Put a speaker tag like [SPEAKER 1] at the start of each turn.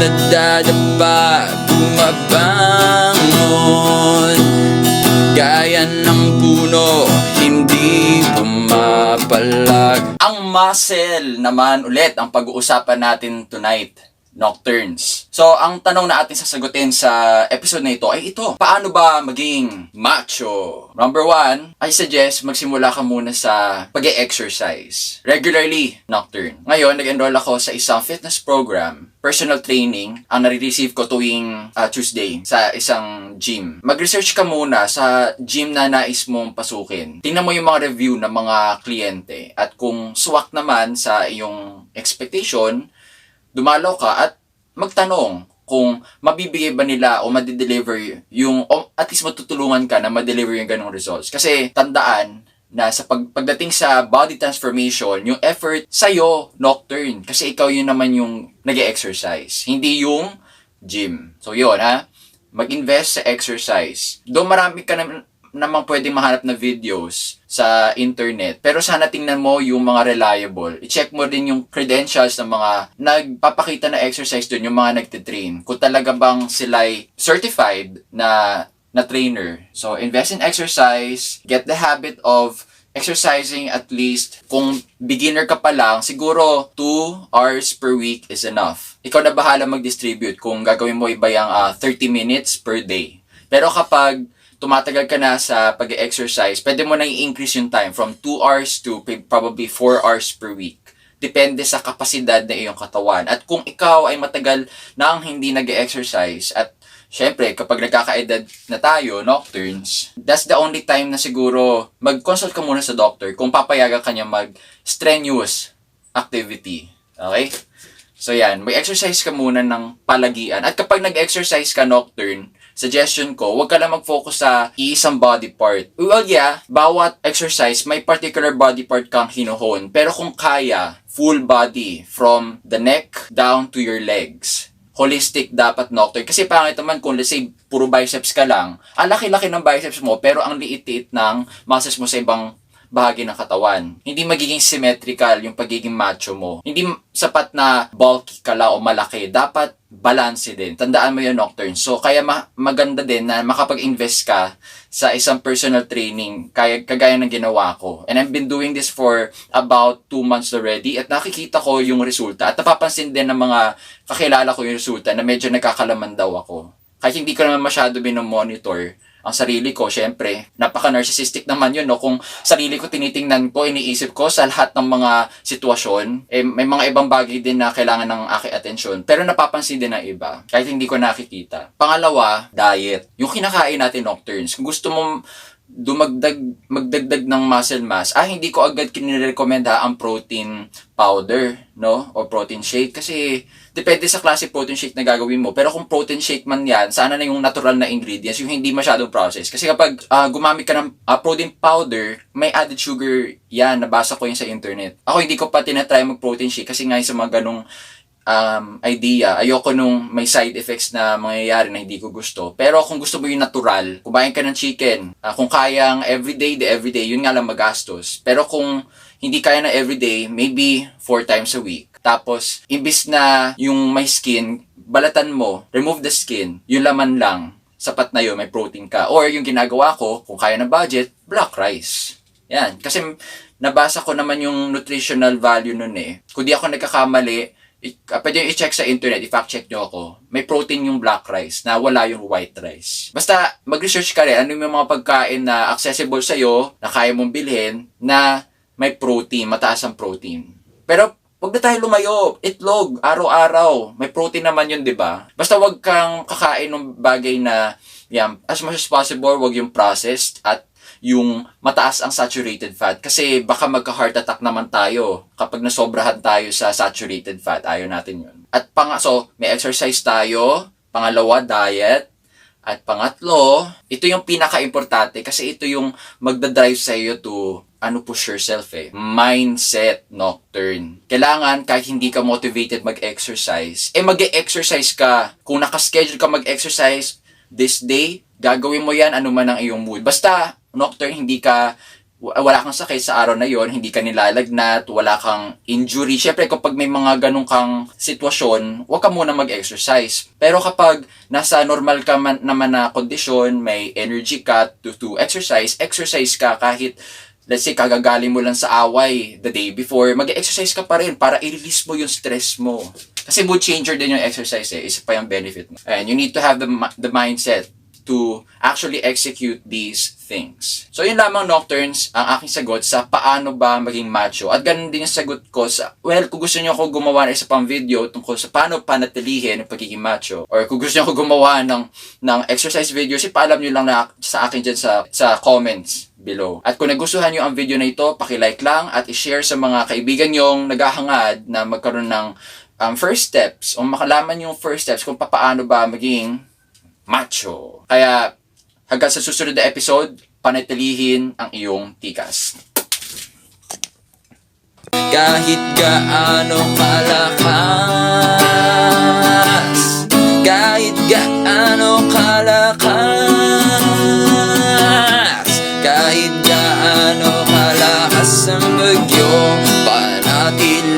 [SPEAKER 1] Nadadapa, bumabangon, gaya ng puno, hindi pumapalag. Ang muscle naman ulit ang pag-uusapan natin tonight, Nocturnes. So, ang tanong na ating sasagutin sa episode na ito ay ito. Paano ba maging macho? Number 1, I suggest magsimula ka muna sa pag-e-exercise. Regularly, Nocturne. Ngayon, nag-enroll ako sa isang fitness program, personal training, ang nare-receive ko tuwing Tuesday sa isang gym. Mag-research ka muna sa gym na nais mong pasukin. Tingnan mo yung mga review ng mga kliyente. At kung swak naman sa iyong expectation, dumalaw ka at magtanong kung mabibigay ba nila o madideliver yung, o at least matutulungan ka na madeliver yung ganong results. Kasi tandaan na sa pagdating sa body transformation, yung effort sa'yo, Nocturne. Kasi ikaw yun naman yung nag-e-exercise, hindi yung gym. So yun ha, mag-invest sa exercise. Doon marami ka namang pwedeng mahanap na videos sa internet. Pero sana tingnan mo yung mga reliable. I-check mo din yung credentials ng mga nagpapakita na exercise doon, yung mga nagtitrain. Kung talaga bang sila'y certified na trainer. So, invest in exercise. Get the habit of exercising at least. Kung beginner ka pa lang, siguro 2 hours per week is enough. Ikaw na bahala mag-distribute kung gagawin mo iba yung 30 minutes per day. Pero kapag tumatagal ka na sa pag-exercise, pwede mo na i-increase yung time from 2 hours to probably 4 hours per week. Depende sa kapasidad na iyong katawan. At kung ikaw ay matagal nang hindi nag-exercise, at syempre, kapag nagkakaedad na tayo, Nocturnes, that's the only time na siguro mag-consult ka muna sa doctor kung papayagan ka niya mag-strenuous activity. Okay? So yan, may exercise ka muna ng palagian. At kapag nag-exercise ka, Nocturne, suggestion ko, huwag ka lang mag-focus sa iisang body part. Well, yeah, bawat exercise, may particular body part kang hinuhon. Pero kung kaya, full body, from the neck down to your legs. Holistic dapat, Nocturne. Kasi pangit naman kung let's say, puro biceps ka lang. Ang laki-laki ng biceps mo, pero ang liit-liit ng muscles mo sa ibang bahagi ng katawan. Hindi magiging symmetrical yung pagiging macho mo. Hindi sapat na bulky ka lang o malaki. Dapat balance din. Tandaan mo yun, Nocturne. So, kaya maganda din na makapag-invest ka sa isang personal training kagaya ng ginawa ko. And I've been doing this for about 2 months already at nakikita ko yung resulta. At napapansin din ng mga kakilala ko yung resulta na medyo nagkakalaman daw ako. Kahit hindi ko naman masyado binomonitor ang sarili ko, syempre, napaka-narcissistic naman yun, no? Kung sarili ko tinitingnan ko, iniisip ko sa lahat ng mga sitwasyon, may mga ibang bagay din na kailangan ng aking atensyon. Pero napapansin din ng iba, kahit hindi ko nakikita. Pangalawa, diet. Yung kinakain natin, Nocturnes. Kung gusto mong magdagdag ng muscle mass, hindi ko agad kinirekomenda ang protein powder, no? O protein shake. Kasi, depende sa klase protein shake na gagawin mo. Pero kung protein shake man yan, sana na yung natural na ingredients, yung hindi masyadong processed. Kasi kapag gumamit ka ng protein powder, may added sugar yan. Nabasa ko yun sa internet. Ako hindi ko pa tinatry mag-protein shake kasi nga sa mga ganong idea. Ayoko nung may side effects na mangyayari na hindi ko gusto. Pero kung gusto mo yung natural, kumain ka ng chicken. Kung kayang everyday, yun nga lang magastos. Pero kung hindi kaya na everyday, maybe 4 times a week. Tapos, imbis na yung may skin, balatan mo, remove the skin, yung laman lang, sapat na yun, may protein ka. Or yung ginagawa ko, kung kaya na budget, black rice. Yan. Kasi nabasa ko naman yung nutritional value nun eh. Kung di ako nagkakamali, pwede yung i-check sa internet, i-fact check nyo ako. May protein yung black rice na wala yung white rice. Basta mag-research ka rin, ano yung mga pagkain na accessible sa'yo, na kaya mong bilhin, na may protein, mataas ang protein. Pero wag na tayo lumayo, itlog, araw-araw. May protein naman yun, di ba? Basta wag kang kakain ng bagay na, yan, as much as possible, wag yung processed at yung mataas ang saturated fat. Kasi baka magka-heart attack naman tayo kapag nasobrahan tayo sa saturated fat. Ayaw natin yun. At so, may exercise tayo. Pangalawa, diet. At pangatlo, ito yung pinaka-importante kasi ito yung magdadrive sa iyo to push yourself mindset, Nocturne. Kailangan kahit hindi ka motivated mag-exercise, mag-exercise ka. Kung nakaschedule ka mag-exercise this day, gagawin mo yan ano man ang iyong mood. Basta, Nocturne, wala kang sakit sa araw na yon, hindi ka nilalagnat, wala kang injury. Syempre, kapag may mga ganong kang sitwasyon, huwag ka muna mag-exercise. Pero kapag nasa normal ka naman na kondisyon, may energy ka to exercise ka kahit, let's say, kagagaling mo lang sa away the day before, mag-exercise ka pa rin para i-release mo yung stress mo. Kasi mood changer din yung exercise isa pa yung benefit mo. And you need to have the mindset to actually execute these things. So yun lamang, Nocturnes, ang aking sagot sa paano ba maging macho. At ganun din yung sagot ko sa, kung gusto niyo ako gumawa ng isa pang video tungkol sa paano panatilihin ang pagiging macho, or kung gusto niyo ako gumawa ng exercise videos, ipaalam niyo lang sa akin dyan sa comments below. At kung nagustuhan niyo ang video na ito, paki-like lang at i-share sa mga kaibigan niyong naghahangad na magkaroon ng first steps, o makalaman yung first steps kung paano ba maging macho. Kaya, hanggang sa susunod na episode, panatilihin ang iyong tikas. Kahit gaano kalakas, kahit gaano kalakas, kahit gaano kalakas ang bagyo, panatilihin